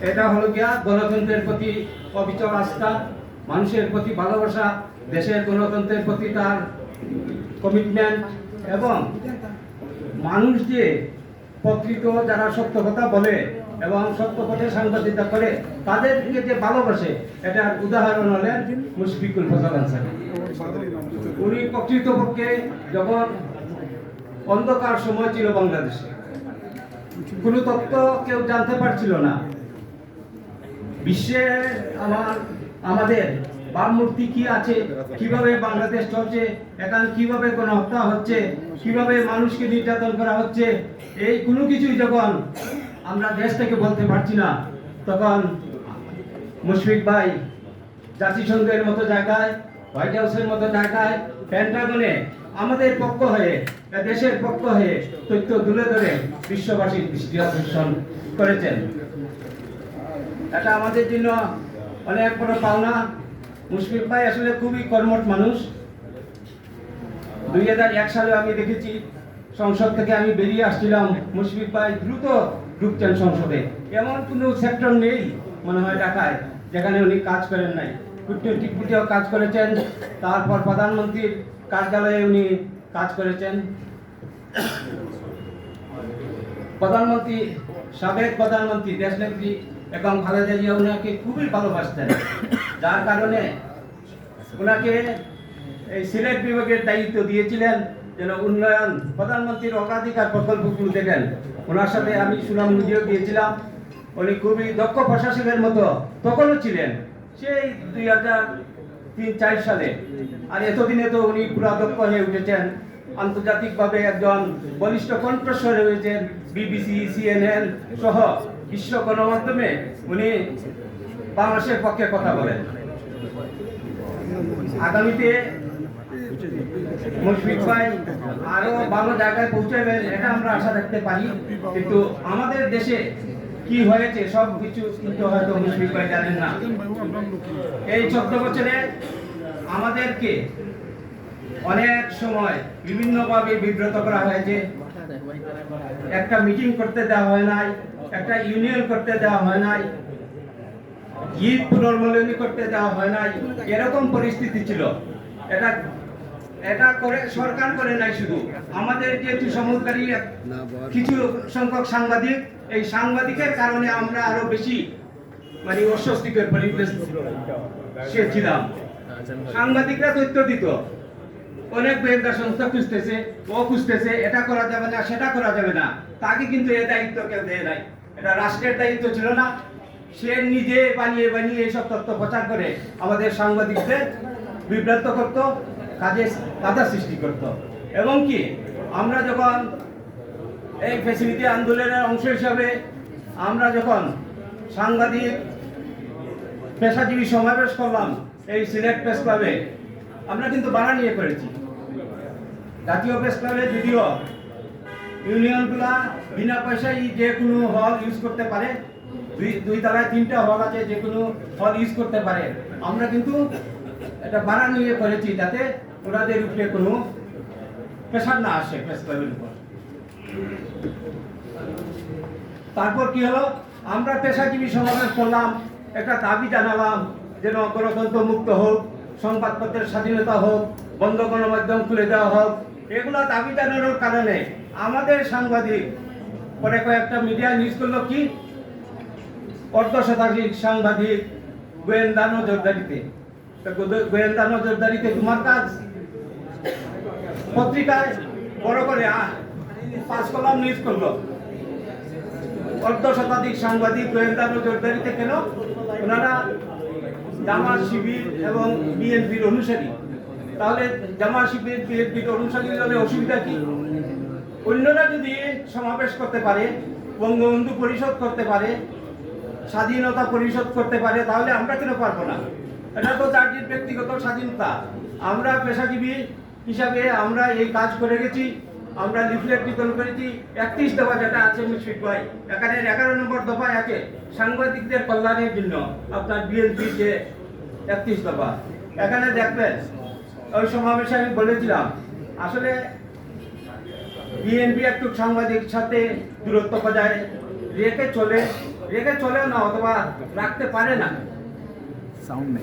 এটা হলো গিয়া গণতন্ত্রের প্রতি অবিচল আস্থা, মানুষের প্রতি ভালোবাসা, দেশের গণতন্ত্রের প্রতি তার কমিটমেন্ট, এবং মানুষ যে প্রকৃত যারা সত্য কথা বলে এবং সত্য পথে সাংবাদিকতা করে তাদেরকে যে ভালোবাসে, এটার উদাহরণ হলেন মুশফিকুল ফজল আনসারী। উনি প্রকৃতপক্ষে যখন অন্ধকার সময় ছিল বাংলাদেশে, কোনো তথ্য কেউ জানতে পারছিল না, বিশ্বে আমাদের ভাবমূর্তি কি আছে, কিভাবে বাংলাদেশ চলছে, এখন কিভাবে গণহত্যা হচ্ছে, কিভাবে মানুষকে নির্যাতন করা হচ্ছে, এই কোনো কিছুই যখন আমরা দেশ থেকে বলতে পারছি না, তখন মুশফিক ভাই জাতিসংঘের মতো জায়গায়, হোয়াইট হাউসের মতো জায়গায়, পেন্টাগনে আমাদের পক্ষ হয়ে, দেশের পক্ষ হয়ে তথ্য তুলে ধরে বিশ্ববাসীর দৃষ্টি আকর্ষণ করেছেন। এটা আমাদের জন্য অনেক বড় পাওনা। মুশফিক ভাই আসলে খুবই কর্মঠ মানুষ। 2001 সালে আমি দেখেছি, সংসদ থেকে আমি বেরিয়ে আসছিলাম, মুশফিক ভাই দ্রুত ঢুকছেন সংসদে। এমন কোনো সেক্টর নেই মনে হয় ঢাকায় যেখানে উনি কাজ করেন নাই। কূটনীতিকবিদেও কাজ করেছেন, তারপর প্রধানমন্ত্রীর কার্যালয়ে উনি কাজ করেছেন। প্রধানমন্ত্রী, সাবেক প্রধানমন্ত্রী দেশনেত্রী এবং খালেদা জিয়া ওনাকে খুবই ভালোবাসতেন, যার কারণে ওনাকে এই সিলেট বিভাগের দায়িত্ব দিয়েছিলেন যেন উন্নয়ন, প্রধানমন্ত্রীর অগ্রাধিকার প্রকল্পগুলো দেখেন। ওনার সাথে আমি সুনাম নিজেও গিয়েছিলাম। উনি খুবই দক্ষ প্রশাসকের মতো তখনও ছিলেন, সেই 2003-4 সালে। আর এতদিনে তো উনি পুরা দক্ষ হয়ে উঠেছেন, আন্তর্জাতিকভাবে একজন বলিষ্ঠ কণ্ঠস্বর হয়েছেন। বিবিসি, CNN সহ বিশ্ব গণমাধ্যমে উনি বাংলাদেশের পক্ষে কথা বলেন। আগামীতে মুশফিক ভাই আরো ভালো জায়গায় পৌঁছাবেন, এটা আমরা আশা রাখতে পারি। কিন্তু আমাদের দেশে কি হয়েছে সব কিছু কিন্তু হয়তো মুশফিক ভাই জানেন না। এই 14 বছরে আমাদেরকে অনেক সময় বিভিন্নভাবে বিব্রত করা হয়েছে। একটা মিটিং করতে দেওয়া হয় নাই, একটা ইউনিয়ন করতে দেওয়া হয় নাই, ঈদ পুনর্মূল্যায়ন করতে দেওয়া হয় নাই, এরকম পরিস্থিতি ছিল। এটা করে সরকার করে নাই, শুধু আমাদের যেহেতু সমুদ্রী কিছু সংখ্যক সাংবাদিক, এই সাংবাদিকের কারণে আমরা আরো বেশি মানে অস্বস্তিকর পরিবেশ ছিলাম। সাংবাদিকরা তথ্য দিত, অনেক গোয়েন্দা সংস্থা খুঁজতেছে, ও খুঁজতেছে, এটা করা যাবে না, সেটা করা যাবে না, তাকে কিন্তু এই দায়িত্ব কেউ দেয় নাই। এটা রাষ্ট্রের দায়িত্ব ছিল না। সে নিজে বানিয়ে বানিয়ে এইসব তথ্য প্রচার করে আমাদের সাংবাদিকদের বিভ্রান্ত করত, কাজে বাধা সৃষ্টি করত। এবং কি আমরা যখন এই ফ্যাসিলিটি আন্দোলনের অংশ হিসাবে আমরা যখন সাংবাদিক পেশাজীবী সমাবেশ করলাম এই সিলেট প্রেস ক্লাবে, আমরা কিন্তু ভাড়া নিয়ে করেছি। জাতীয় প্রেস ক্লাবে যদিও ইউনিয়নগুলা বিনা পয়সায় যে কোনো হল ইউজ করতে পারে, দুই তলায় 3টা হল আছে, যে কোনো হল ইউজ করতে পারে, আমরা কিন্তু এটা ভাড়া নিয়ে করেছি যাতে ওনাদের উপরে কোনো প্রেশার না আসে প্রেস ক্লাবের উপর। তারপর কি হলো, আমরা পেশাজীবী সমাবেশ করলাম, একটা দাবি জানালাম যেন গণতন্ত্র মুক্ত হোক, সংবাদপত্রের স্বাধীনতা হোক, বন্ধ গণমাধ্যম খুলে দেওয়া হোক। এগুলো দাবি জানানোর কারণে আমাদের সাংবাদিক পরে কয়েকটা মিডিয়া নিউজ করলো কি, অর্ধশতাধিক সাংবাদিক গোয়েন্দা নজরদারিতে। গোয়েন্দা নজরদারিতে তোমার কাজ, পত্রিকায় বড় করে 5 কলাম নিউজ করলো, অর্ধশতাধিক সাংবাদিক গোয়েন্দা নজরদারিতে। কেন? ওনারা জামাত শিবির এবং বিএনপির অনুসারী। তাহলে জামাত শিবির বিএনপির অনুসারী হলে অসুবিধা কি? অন্যরা যদি সমাবেশ করতে পারে, বঙ্গবন্ধু পরিষদ করতে পারে, স্বাধীনতা পরিষদ করতে পারে, তাহলে আমরা কেন পারবো না? এটা তো তার ব্যক্তিগত স্বাধীনতা। আমরা পেশাজীবী হিসাবে আমরা এই কাজ করে গেছি। আমরা লিফলেট বিতরণ করেছি। 31 দফা যেটা আছে মুশফিক ভাই, এখানে 11 নম্বর দফায় আছে সাংবাদিকদের কল্যাণের জন্য আপনার বিএনপি যে 31 দফা, এখানে দেখবেন। ওই সমাবেশে আমি বলেছিলাম আসলে বিএনপি একটু সাংবাদিক সাথে দূরত্ব বজায় রেখে চলে, রেখে চলেও না অথবা রাখতে পারে না। সাউন্ড নেই।